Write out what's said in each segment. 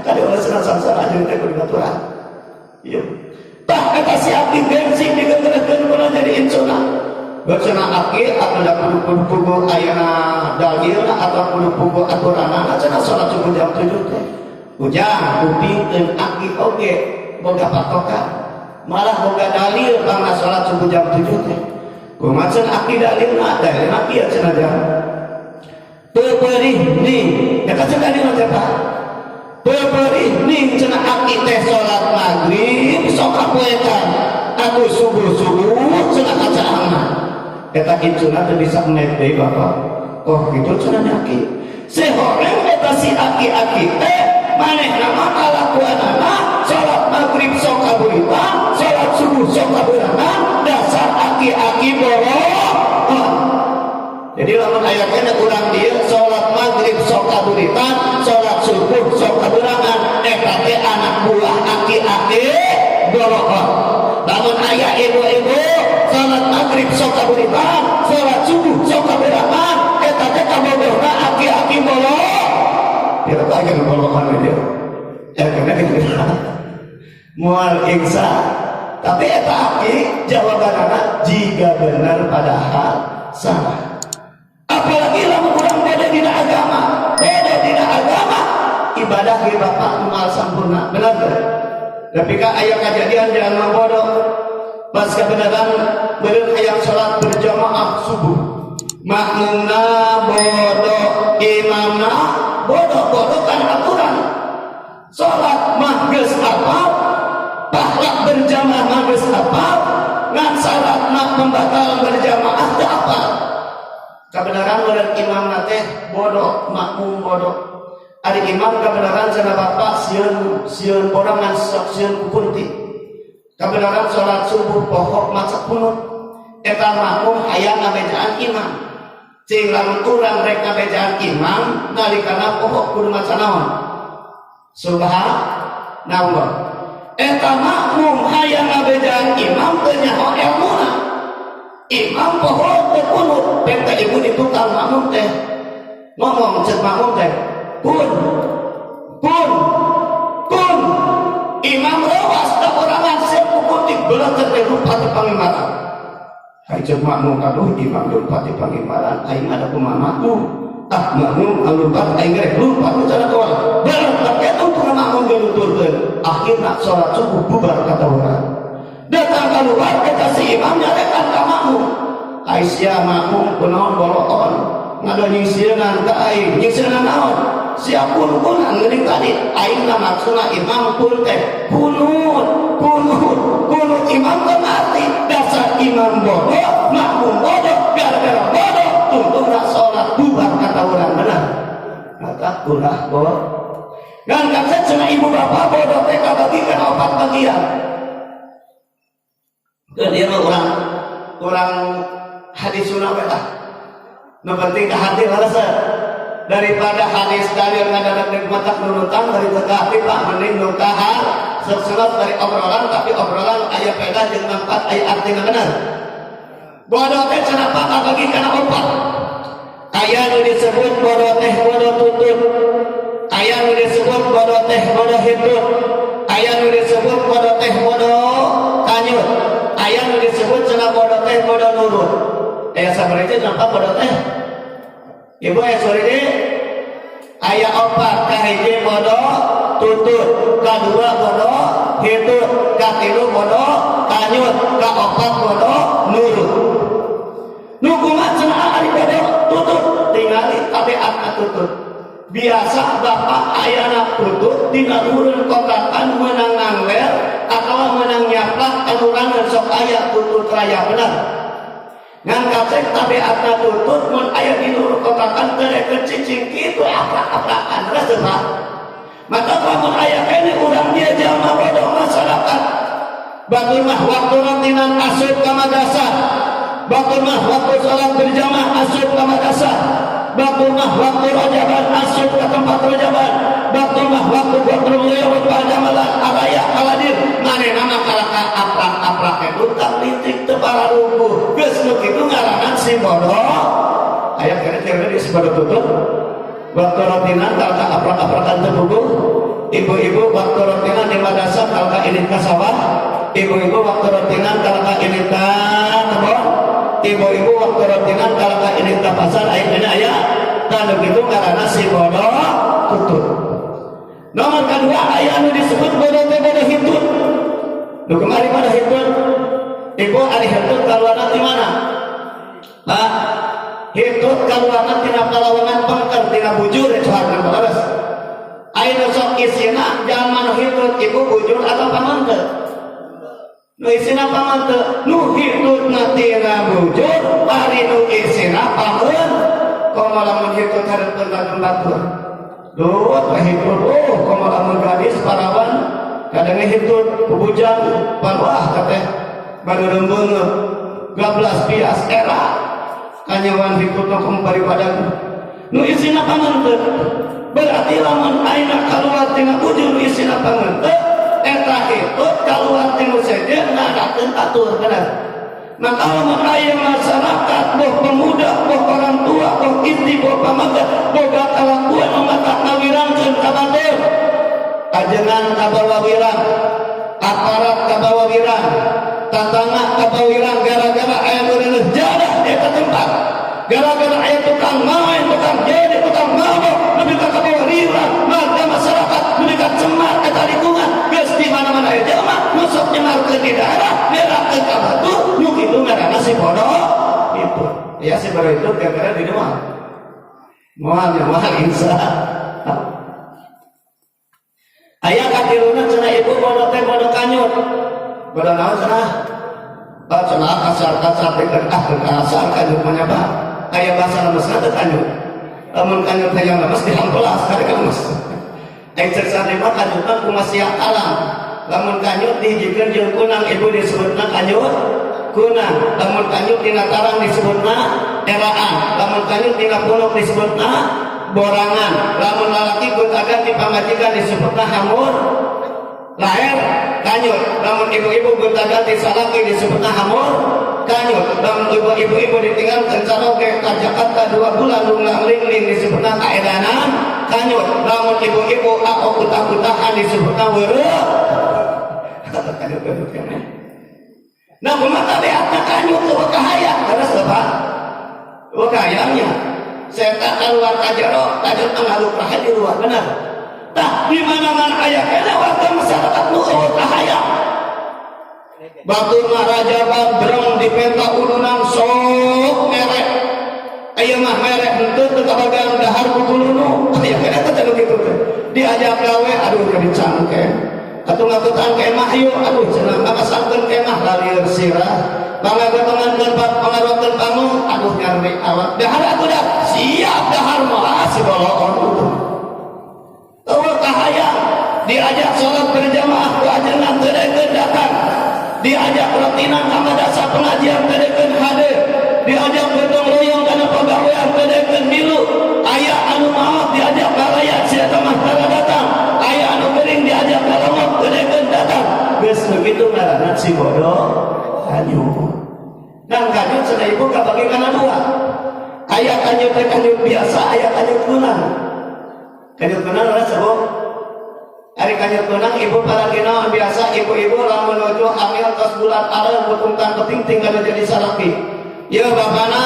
Tadi oleh senang-senang aja kita baturan. Iya. Tak kata si abdi bensin digegerkan pernah jadi insuna. Bersena aki atau dah pugu ayana dalil atau pugu aturan cenah salat subuh jam 7 teh. Ujang kuping aki oge boga patokan. Malah boga dalil karena salat subuh jam 7 teh. Kumaha aki dalilna kieu cenah jam. Peperih nih, ya kan cenah dalil teh. Peperih nih cenah aki teh salat maghrib sok kapoekan. Aku subuh cenah kacaangna. Eta insuna teu bisa naik deui Bapak. Oh gitu cenah aki. Sehoreng eta si aki-aki teh manehna mah kalakuanana salat maghrib sok kaburitan, salat subuh sok kaburanan, dasar aki-aki bohong. Jadi lamun ayatnya kurang dia salat maghrib sok kaburitan, salat subuh sok kaburangan, eta teh anak buah aki-aki bohong. Lamun aya ibu-ibu salat maghrib sok kaburitan, salat subuh sok kaburangan, eta teh kabogohna aki-aki bohong. Kita tak akan bolongan dia. Ya kena gitu. Mual ingsa. Tapi eta aki jawabanana jika benar padahal salah. Apalagi lamun urang beda dina agama. Beda dina agama. Ibadah ge Bapak mual sampurna. Benar teh? Tapi ka aya kejadian jangan bodoh. Pas kebenaran beureun hayang salat berjamaah subuh. Makmumna bodoh, imamna bodoh kan aturan. Salat mah geus apal, pahlak berjamaah mah geus apal, ngan salatna pembatal berjamaah teu apal. Kebenaran beureun imamna teh bodoh, makmum bodoh. Ari imam kebenaran cenah Bapak sieun borangan sieun kupunti. Kebenaran salat subuh pokok maca kunut. Eta makmum hayang ngabejaan imam. Cing lamun urang rek ngabejaan imam nalikana pokok kudu maca naon? Subhanallah. Eta makmum hayang ngabejaan imam teu nyaho elmuna. Imam pokok teu kunut, penta ibu di tukang makmum teh. Ngomong ceuk makmum teh, kun. Imam rawas da orangan sep kukutik beuleuh teh lupa ti pangimaran. Hai ceuk makmum kaduh imam lupa ti pangimaran, aing ada kumaha makmum. Tak makmum lupa aing rek lupa tu cara doa. Beuleuh tapi eta untuk makmum geluturkeun. Akhirna salat subuh bubar kata urang. Datang keluar eta si imam nyarekan ka makmum. Ai sia makmum kunaon boloon. Ngado nyisieun ka aing, nyisieun naon? Siap pun ngeuning tadi aing maksudna imam pun teh kunut imam teh mati dasar imam bodoh makmum bodoh gara-gara bodoh tuntutna salat bubar kata urang benar kata ulah bodoh dan kata cenah ibu bapak bodoh teh kabagikeun 4 bagian. Keun ieu mah urang hadis sunah we tah nu penting ka hati harasa daripada hadis dalil ngadadak nikmatak nunutan dari tegah hati Pak mending nukahan sesuatu dari obrolan tapi obrolan aya pedah jeung manfaat aya artina benar. Bodoh teh cenah Pak kabagi kana 4. Aya nu disebut bodoh teh bodoh tutut. Aya nu disebut bodoh teh bodoh hitut. Aya nu disebut bodoh teh bodoh kanyut. Aya nu disebut cenah bodoh teh bodoh nurut. Aya sabaraha cenah bodoh teh? Ibu sore ini aya 4 kahiji bodoh tutut, kadua bodoh hitut, katilu bodoh kanyut, kaopat bodoh nurut. Nu kumaha cenah ari bodoh tutut tingali tabiatna tutut. Biasa bapak ayana tutut dina urun kotakan meunang ngangwer atawa meunang nyaplak kanurangan sok aya tutut raya benar. Ngan kacek tabiatna tutut mun aya di luru kotakan tereke cicing kitu aprak-aprakan reseuha. Maka lamun aya kene urang dia jalma bodoh masyarakat. Batur mah waktu rutinan asup ka madrasah. Batur mah waktu salat berjamaah asup ka madrasah. Batur mah waktu rajaban asup ka tempat rajaban. Batur mah waktu batur lewat pada malam araya kaladir manehna mah kalaka aprak-aprak itu tak litik teu geus nu kitu ngaranan si bodoh aya kene kira di si bodoh tutut waktu rotinan kalka aprak-aprakan tebugu, ibu-ibu waktu rotinan di madrasah kalka ini ke sawah, ibu-ibu waktu rotinan kalka ini ke kebun, ibu-ibu waktu rotinan kalka ini ke pasar akhirnya ayah dan begitu karena si bodoh tutup. Nomor kedua ayah anu disebut bodoh teh bodoh hitut. Nu kemari pada hitut, ibu ari hitut kaluarna di mana? Pak, hitut kaluarna tina palawangan pangker tina bujur cohakeun balaras. Ayeuna sok isina zaman hitut ibu bujur atau pamanteu? Nu isina pamanteu, nu hitutna tina bujur, ari nu isina pameun. Komo lamun hitut hareupeun ka batur. Duh, hitut komo lamun gadis parawan kadang hitut bubujang parwah kateh baru rembeungeut 12 pias era kanyawan hitut nu paripadan nu isina pamanteu berarti lamun ayeuna kaluar tina bujur isina pamanteu eta hitut kaluar tina sejen ngadakeun atur bener. Maka lamun aya masyarakat boh pemuda boh orang tua boh istri boh pamaga boga kalakuan mata ngawirangkeun ka batur ajengan kabawa wirang, aparat kabawa wirang, tatangga kabawa wirang gara-gara aya beuneuh jadah di tempat, gara-gara aya tukang main, tukang jadi, tukang mabok, lebih ka kabawa wirang, warga masyarakat lebih ka cemar eta lingkungan, geus di mana-mana aya jelema nu sok nyemarkeun di daerah, nerakeun ka batur, nu kitu ngaranna si bodoh itu. Ya si bodoh itu gara-gara di rumah. Moal insya. Ayah kadiruna cenah ibu bodoh teh bodoh kanyut. Bodoh naon cenah? Ba cenah kasar-kasar teh kasar kanyut mah apa? Aya bahasa lemesna teh kanyut. Lamun kanyut hayang lemes dihampelas kare lemes. Aing cerita mah kanyut mah kumaha alam. Lamun kanyut dijikeun jeung kunang ibu disebutna kanyut kunang. Lamun kanyut dina tarang disebutna eraan. Lamun kanyut dina puluk disebutna borangan. Lamun lalaki kun agan di pamajikan disebutna hamur laher kanyut. Lamun ibu-ibu kun agan di salaki disebutna hamur kanyut. Lamun ibu-ibu ditinggal kencaroge ka Jakarta 2 bulan lungang lingling disebutna kaedanan kanyut. Lamun ibu-ibu aku kutah-kutahan disebutna weureuh kanyut kene. Nah kumaha tabiatna kanyut teu kahayang terus apa? Kahayangnya saya keluar kajero, kajero pengaruh rahaya di luar benar. Tah di mana-mana ayah kena warga masyarakat nu eueuh kahayang. Batur Raja Badrong di peta ulunan sok merek. Aya mah merek henteu teu kabagian dahar bubulunu. Aya kena teh teh kitu teh. Diajak gawe aduh jadi cangke. Atuh ngakutan kemah yuk, aduh cenah makasakeun kemah lalir sirah. Pangagotongan tempat pangarokeun kamu, aduh nyari awak. Dahar atuh dah siap dahar mah si bolokon itu. Eueuh kahayang diajak salat berjamaah ku ajengan teu datang. Diajak rutinan ka madrasah pengajian teu hadir. Diajak gotong royong kana pagawean teu milu. Aya anu maot diajak karaya sia teh mah datang. Aya anu geuring diajak kalomot teu datang. Geus begitu ngaranna si bodoh kanyut. Dan kanyut cenah ibu kabagi kana dua. Aya kanyut teh kanyut biasa, aya kanyut kunang. Kanyut kunang adalah sebab ari kanyut kunang ibu paragina biasa ibu-ibu lamun nuju hamil tos bulan areup butungkan penting tinggal jadi salaki. Ya bapana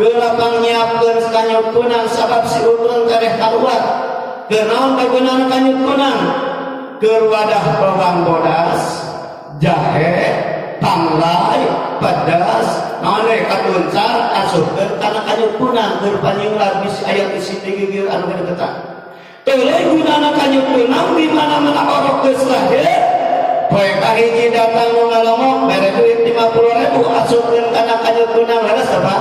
geulapang nyiapkeun kanyut kunang sabab si ulun kareh kaluar. Kenaon kagunaan kanyut kunang? Keur wadah bawang bodas, jahe, panglai, pedas, naone katuncar asupkeun kana kanyut kunang keur panyular bisi aya isi gigir anu kadeketan. Teuleung gunana kanyut kunang di mana-mana orok geus lahir. Poe kahiji datang nu ngalongok bere duit 50.000 asupkeun kana kanyut kunang leres apa?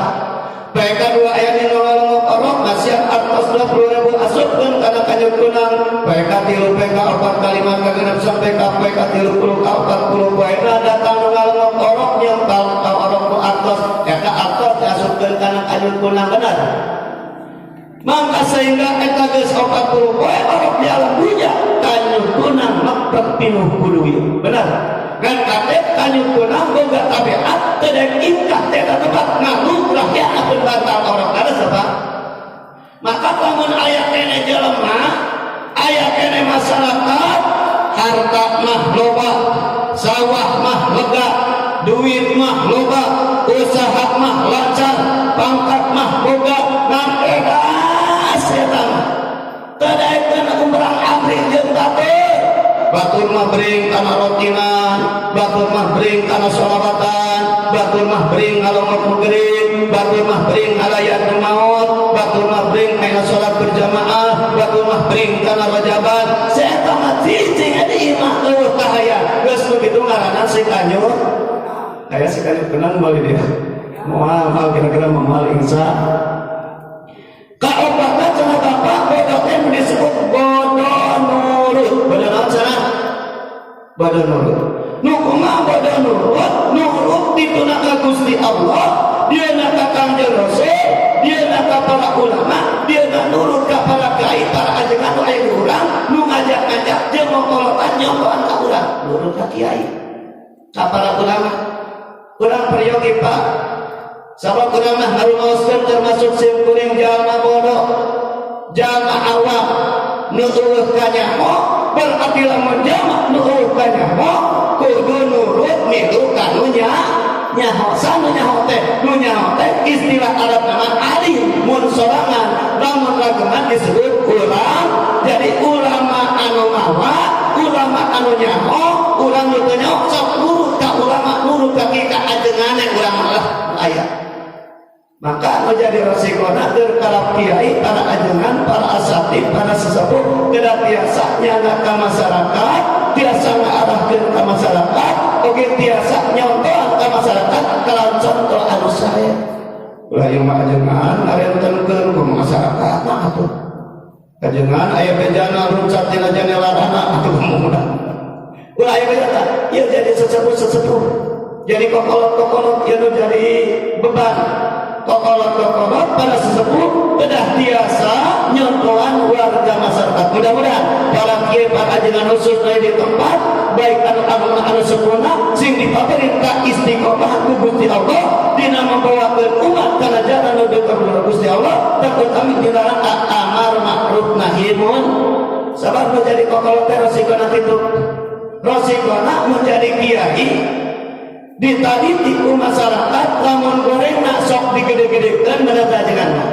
Poe kadua aya nu ngalongok orok masihan 20.000 asupkeun kana kanyut kunang. Poe katilu poe kaopat kalimat kagenep sampai ka poe katilu puluh ka 40 poena datang nu ngalongok orok nyempal ka orok nu artos eta artos diasupkeun kana kanyut kunang bener. Maka sehingga eta geus 40 poe orok di alam dunya kanyut kunang mepet pinuh kudu bener. Ngan kate kanyut kunang boga tabiat teu daek ingkah teh tempat ngalugrah ya apeun batal orok ada sabab. Maka lamun aya harta mah loba, sawah mah lega, duit mah loba, usaha mah lancar, pangkat mah boga, nangkedas eta mah tadaekeun umrah amri jeung batur. Batur mah bring kana rotinan, batur mah bring kana sholawatan, batur mah bring ngalongok maghrib, batur mah bring ngalayan maut, batur mah bring kana salat berjamaah, batur mah bring kana rajaban. Saeta mah cicing adi imah eueuh kahaya. Geus begitu ngaranna si Kanyur. Aya sekali kenang bali dia. Moal kira-kira moal insya. Kaobatna cenah bapak bodoh teh disebut bodoh nurut. Bodoh naon cenah? Bodoh nurut. Nu kumaha bodoh nurut? Nurut dituna ka Gusti Allah, dieuna ka Kanjeng Rasul, dieuna ka para ulama, dieuna nurut ka para kiai, para ajengan nu aya di urang, nu ngajak-ngajak jeung ngokolotan nyongkoan ka urang. Nurut ka kiai, ka para ulama. Kurang peryogi Pak, sabab kurang mah ngarumaoskeun termasuk sim kuring jalma bodoh, jalma awam, nu eueuh ka nyaho, berarti lamun jalma nu eueuh ka nyaho, kudu nurut milu ka nu nyaho. Sanu nyaho teh? Nu nyaho teh istilah Arab nama alim, mun sorangan, lamun rageman disebut ulama. Jadi ulama anu mawa, ulama anu nyaho, urang nu teu nyaho sok nurut ka ulama, nurut ka kita ajengane urang lah aya. Maka menjadi resikona terkalap kiai, para ajengan, para asatid, para sesepuh tidak biasa nyana ke masyarakat, biasa ngarahkeun ke masyarakat, oge biasa nyontohan ke masyarakat kalau contoh anu saya. Ulah ieu mah ajengan ngarentenkeun ke masyarakat nah atuh. Ajengan aya bejana runcat dina janelarana atuh mudah. Ulah aya bejana, ieu jadi sesepuh-sesepuh. Jadi kokolot-kokolot ieu jadi beban. Kokolot-kokolot para sesepuh bedah biasa nyontohan warga masyarakat. Mudah-mudahan para kiai para ajengan khusus di tempat baik anu sempurna sing dipaperintah istiqomah ku Gusti Allah dina membawakeun umat kana jalan nu deuk ka Gusti Allah, takut amin dilarang amar ma'ruf nahi munkar. Sabab menjadi kokolot teh resiko kitu. Resikona menjadi kiai ditaliti ku masyarakat, lamun gorengna sok digede-gedekeun bener ajenganna,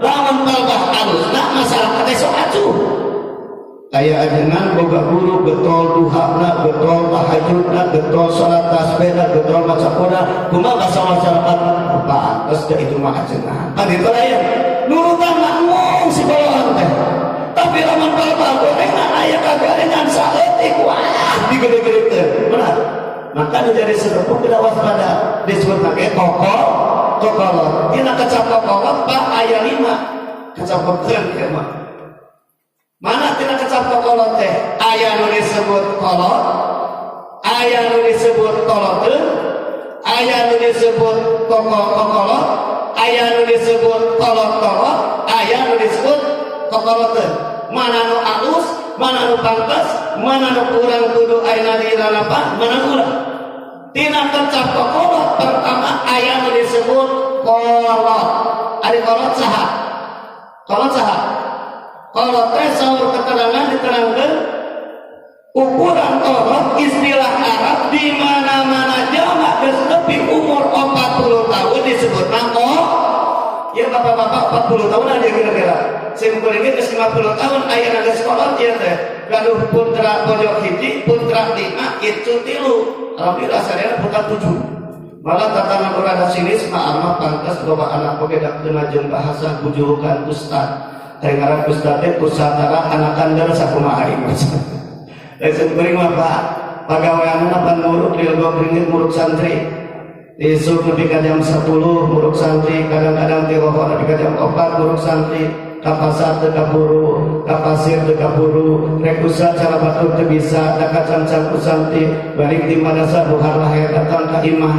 lamun talbah alusna masyarakat teh sok acuh. Aya ajengan boga guru getol duhana, getol tahajudna, getol salat tasbihna, getol maca Quran, kumaha basa masyarakat pantes da itu mah ajengan. Kan itu aya nurutan makmum si boloan teh. Tapi lamun talbah gorengna aya kagarengan saeutik wah digede-gedekeun. Benar. Maka menjadi sesepuh tidak waspada, disebut pakai kokolot. Tina kecap kokolot Pak ayat 5 kecap kokolot mah. Mana tina kecap kokolot teh? Ayat nu disebut kolot, ayat nu disebut kolotun, ayat nu disebut kokolot, ayat nu disebut kolot, ayat nu disebut kokolotun. Mana nu alus, mana nu pantas, mana nu kurang kudu ayeuna diralapan, mana nu urang. Tina kecap kokolot pertama aya nu disebut kolot. Ari kolot saha? Kolot saha? Kolot teh saur keterangan diterangkeun ukuran kolot istilah Arab di mana-mana jalma geus nepi umur 40 tahun disebutna kolot. Ya bapak-bapak 40 tahun aja kira-kira. Sing kuring geus 50 tahun aya geus kolot ieu teh. Gaduh putra pojok hiji, putra 5, itu 3. Alhamdulillah sadaya putra 7. Malah tatanan urang sinis mah pantes loba anak oge dak teu jeung bahasa bujukan ustad. Tengaran ustad teh kusatara anak kandar sakumaha ieu. Lain kuring mah Pak, pagaweanna pan nurut di lego ringit muruk santri. Isuk nepi ka jam 10 muruk santri, kadang-kadang tiroho nepi ka jam 4 muruk santri. Kapasar teu kaburu, kapasir teu kaburu, rek usah cara batur teu bisa, da kacang-cang ku santri, balik di madrasah duhar lahir datang ka imah.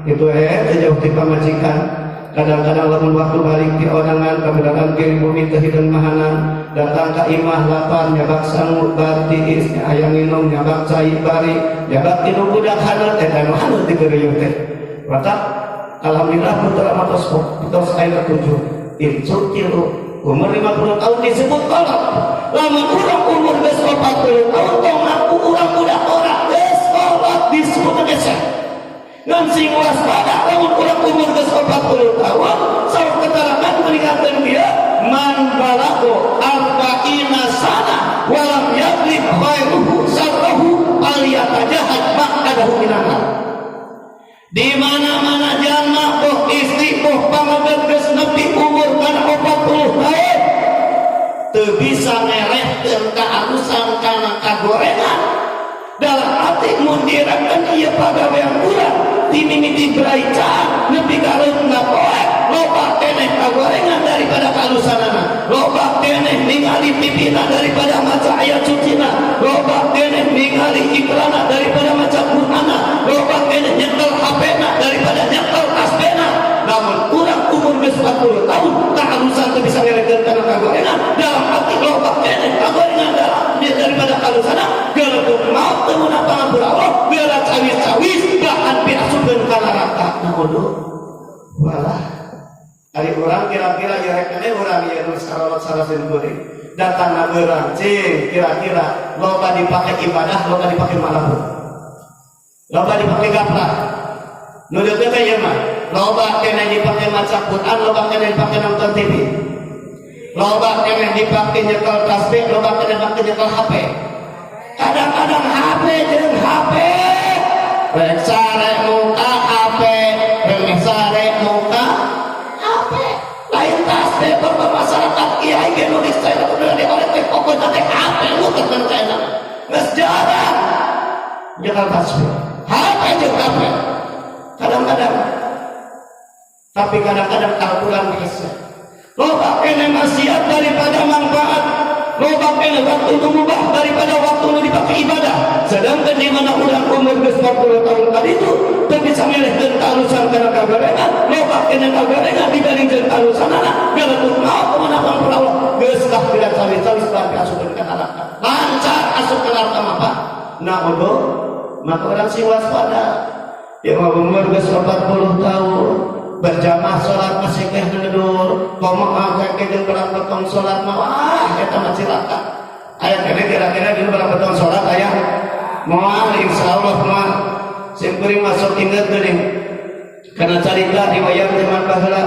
Itu teu jauh ti pamajikan. Kadang-kadang lamun waktu balik di odangan kabedakan kiri bumi teh hideung mahanan, datang ka imah lapar nyabak sangu batiis aya nginum nyabak cai bari, nyabak tilu budak haneut eta nu haneut di geureuyeuh teh. Maka alhamdulillah putra matos aya 7. Itu 3 umur 50 tahun disebut kolot. Lamun urang umur geus 40 tahun tong ngaku urang budak disebut gesek. Ngan sing waspada lamun urang umur geus 40 tahun sareng keterangan meninggalkeun dia man balago arba'ina sana walam yadlib khairuhu sarrahu aliyatajahat ma'adahu minannar. Di mana-mana jalma boh istri boh pangabeut geus nepi umur kana 40 tahun teu bisa ngelehkeun kaalusan kana kagorengan dalam hati mun dirangkeun ieu pagawean urang dimimiti beraican nepi ka leungna poe loba keneh kagorengan daripada kalusanana, loba keneh ningali pipina daripada maca ayat sucina, loba keneh ningali ikrana daripada maca Qur'ana, loba keneh nyekel HP-na daripada nyekel tasbihna. Namun urang umur geus 40 tahun kalusan teu bisa ngelekeun kana kagorengan dalam hati loba keneh kagorengan daripada kalusana geuleuh maot teu meunang pangampura Allah geula cawis-cawis bahan piasupkeun kana neraka. Naudzubillah. Walah ari urang kira-kira ya rekene urang ieu nu sarolot saraseun geuring datangna beurang cing kira-kira loba dipake ibadah loba dipake malahun loba dipake gaplah nu deuk teh ieu mah loba keneh dipake maca Quran loba keneh dipake nonton TV loba keneh dipake nyekel tasbih loba keneh dipake nyekel HP. Kadang-kadang HP jeung HP rek sare muka HP rek sare muka HP lain tasbih bermasyarakat kiai ge nulis saya udah dioleh teh pokoknya teh HP lu teu kana geus jarang nyekel tasbih HP jeung HP kadang-kadang tapi kadang-kadang Al-Quran bisa loba keneh maksiat daripada manfaat loba keneh waktu nu mubah daripada waktu nu dipake ibadah sedangkan di mana urang umur geus 40 tahun tadi itu teu bisa ngelehkeun kalusan kana kagorengan loba keneh kagorengan dibandingkeun kalusanana geuleuh maot meunang Allah geus tah tidak cawi-cawi sampai asukeun kana neraka lancar asup ka neraka mah naudzubillah. Maka urang sing waspada yang umur geus 40 tahun berjamaah salat masih keh ngeudur komo kakek jeung berang betong salat mah wah eta mah cilaka aya keneh kira-kira di berang betong salat aya moal insyaallah mah sing kuring masuk inget geuning kana carita riwayat zaman baheula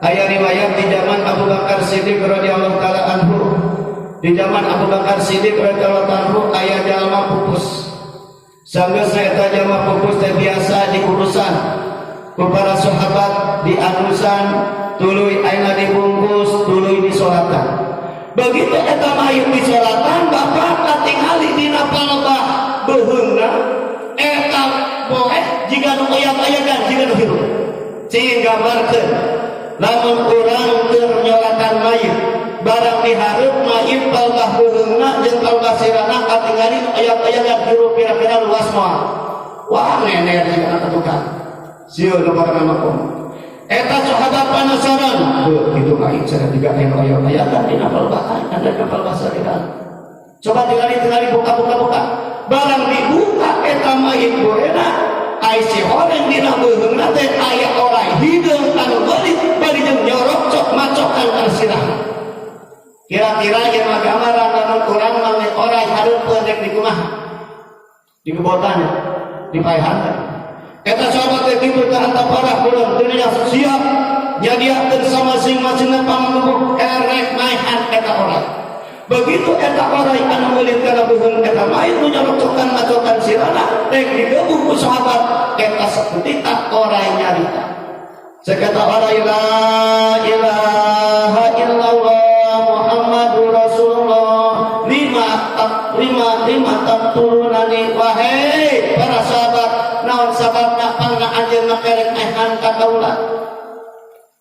aya riwayat di zaman Abu Bakar Siddiq radhiyallahu taala anhu di zaman Abu Bakar Siddiq radhiyallahu anhu aya jalma pupus sanggeus eta jalma pupus teh biasa di kurusan para sahabat di anusan tuluy ayeuna dibungkus tuluy disolatan begitu eta mayit disolatan bapak katingali dina palebah beuheungna eta boeh jiga nu oyat-oyatan jiga nu hirup cing gambarkeun lamun urang keur nyolatan mayit barang dihareup mayit palebah beuheungna jeung palebah sirana katingali oyat-oyatan hirup kira-kira luas moal wah nener jiga tukang sieun nu barang makom eta sahabat panasaran kitu lain cara tiga yang ayat-ayatan dina palebah ada kapal basariran coba tingali buka barang dibuka eta mayit goena ai si horeng dina beuheungna teh aya orai hideung anu beulit bari jeung nyorok cok macokan kana sirah kira-kira yang gambaran lamun urang mah orai hareupeun rek di kumaha di kebotannya di paehan. Eta sahabat teh kitu teh antap parah bulan dunia siap nyadiakeun sama masing-masing pangembuk erek maehan eta orang. Begitu eta orang anu meulin kana beuheung eta mayit nu nyorocokan macokan sirana rek digebuk ku sahabat eta saketika orang nyarita. Sakata orang la ilaha illallah Muhammadur Rasulullah lima taqtulunani wahai para sahabat naon sababna pangna anjeun makerek ehan ka kaula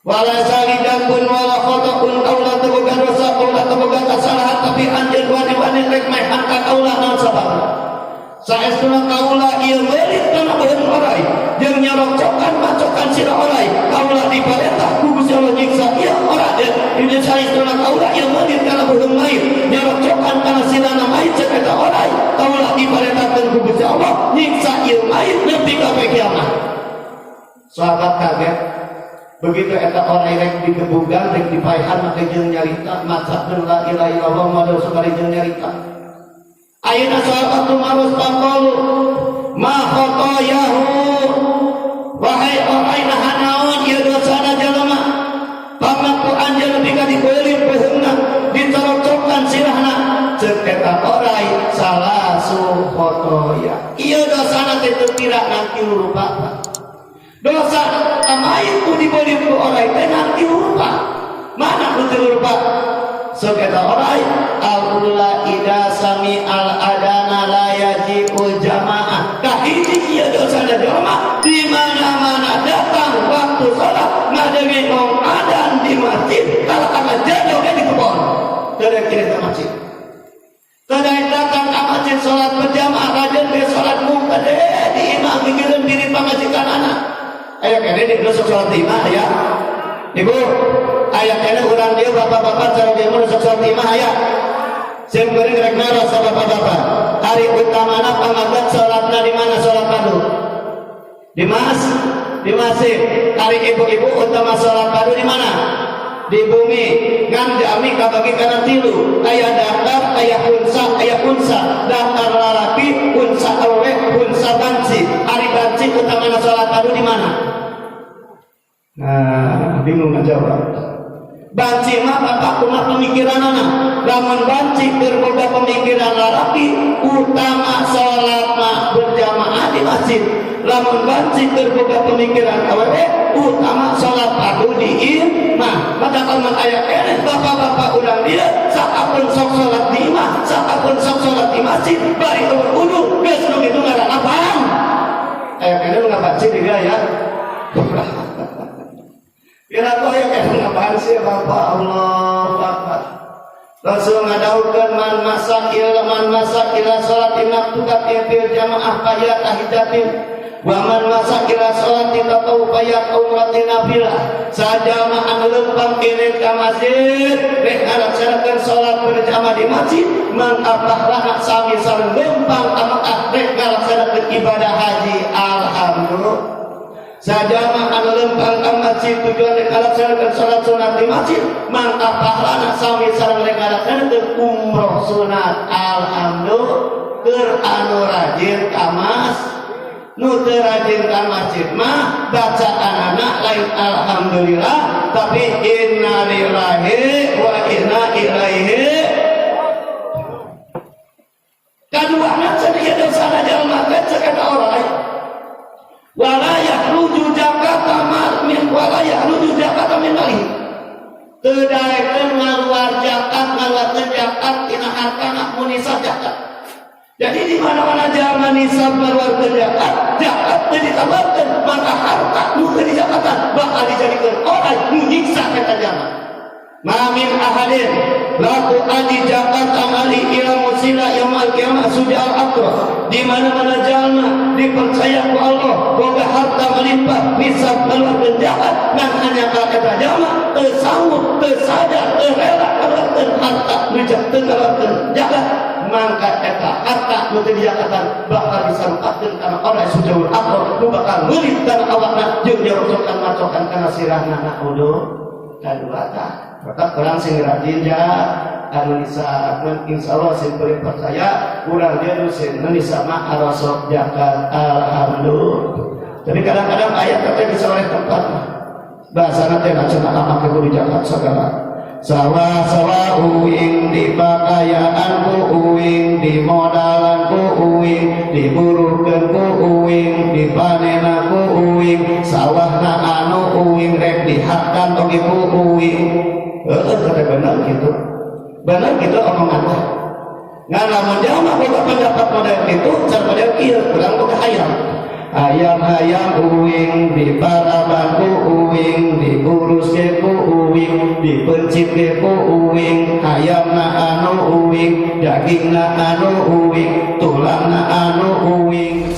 wala salidakun wala khata'un kaula teboga dosa kaula teboga kesalahan tapi anjeun wani-wani rek ehan ka kaula naon sababna saestuna kaula ieu meulit kana beuheung orai jeung nyorocokan macokan sira orai kaula diparentah ku Gusti Allah nyiksa ieu ora ieu saestuna kaula ieu meulit kana beuheung mayit nyorocokan kana sirana mayit cek eta orai kaula diparentahkeun ku Gusti Allah nyiksa ieu mayit nepi ka kiamat. Sahabat kaget begitu eta orai rek digebugan rek dipaehan make jeung nyarita macakeun la ilaha illallah Muhammadur Rasulullah jeung nyarita ayeuna sahabat tumaros pangkolu ma khotoyahu wahai orang nahanaon ieu dosana jalema pamaku anjeun bika dikueulin peheungna ditorocokkan sirahna ceuk eta orai salasu khotoya ieu dosana teh teu kira nanti rupa dosa amain tu dibeli ku orai teh nanti rupa mana ku teu rupa sok eta orai Allah ida sami al adana la yaji'ul jamaah kahiji ieu dosana jalma di mana-mana datang waktu salat ngadengi ngom adan di masjid kalau kana jago di kebon teu kira ka masjid teu datang ka masjid salat berjamaah rajin ke salat muqadde di imam mikireun diri pangajikanana aya kene di sok salat imam aya ibu aya kene urang dia bapak-bapak cara dia mun sok salat imam aya sing beureung rek naros bapak-bapak hari utamana pamagat salatna di mana salat padu di masjid hari ibu-ibu utama salat padu di mana di bumi ngan jami kabagi kana tilu aya dakar aya unsa dakar lalaki unsa awe unsa banci hari banci utamana salat padu di mana nah bingung ngajawab banci mah bapak kumaha pemikiranana lamun banci keur boga pemikiran lalaki utama salat mah berjamaah di masjid lamun banci keur boga pemikiran awewe utama salat padu di imah maka lamun aya keneh bapak-bapak urang dia sakapeun sok salat di imah sakapeun sok salat di masjid bari eueuh wudu geus nu kitu ngaran apaan aya keneh nu ngabanci diga ya kira kau yang kena ngapain sih Bapak Allah Akbar langsung ngadaukeun man masakila salati maktubat fil jamaah payat tahidatin wa man masakila salati tatau payat umratin nafilah sajama anu leumpang irit ka masjid rek ngalaksanakeun salat berjamaah di masjid mangapahna sami sareng leumpang ka rek ngalaksanakeun ibadah haji alhamdulillah sajama anu lempang ka masjid tujuan rek ngalaksanakeun salat sunat di masjid mangka pahlana sami sareng rek ngalaksanakeun umroh sunat alhamdulillah keur anu rajin ka nu teu rajin ka masjid mah bacaanana lain alhamdulillah tapi innalillahi wa inna ilaihi kaduana sadia dosana jalma teh cek eta orang wala yahruju jakata min wala yahruju jakata min mali teu daekeun ngaluar zakat tina hartana mun nisab zakat jadi di mana-mana jalma nisab ngaluarkeun zakat teu ditambakeun maka harta nu teu dizakatan bakal dijadikeun orang nu nyiksa eta jalma Mamin ahadin laku adi jakat amali ila musila yaumil qiyamah sujal akrah di mana-mana jalma dipercaya ku Allah boga harta melimpah nisab keluarkeun zakat ngan hanya ka eta jalma teu sanggup teu sadar teu rela keluarkeun harta nu teu keluarkeun zakat mangka eta harta nu teu zakatan bakal disarupakeun kana orang sujal akrah nu bakal ngeulit kana awakna jeung dirocokan macokan kana sirahna naudzu kaduata maka orang sing rajin ya anu nisabkeun insyaallah sing beureum percaya urang dia nu sing nisab mah arosok zakat alhamdulillah tapi kadang-kadang ayat teh bisa oleh tempat bahasana teh cenah make kudu zakat sagala sawa uing di pakayaan ku uing di modalan ku uing di burukeun ku uing di panena ku uing sawahna anu uing rek dihakkan oge ku uing kata benar gitu omongan teh ngan lamun jalma boga pendapat model itu cara model kieu urang boga hayam uing di paraban ku uing di urus ke ku uing di pencit ke ku uing hayamna anu uing dagingna anu uing tulangna anu uing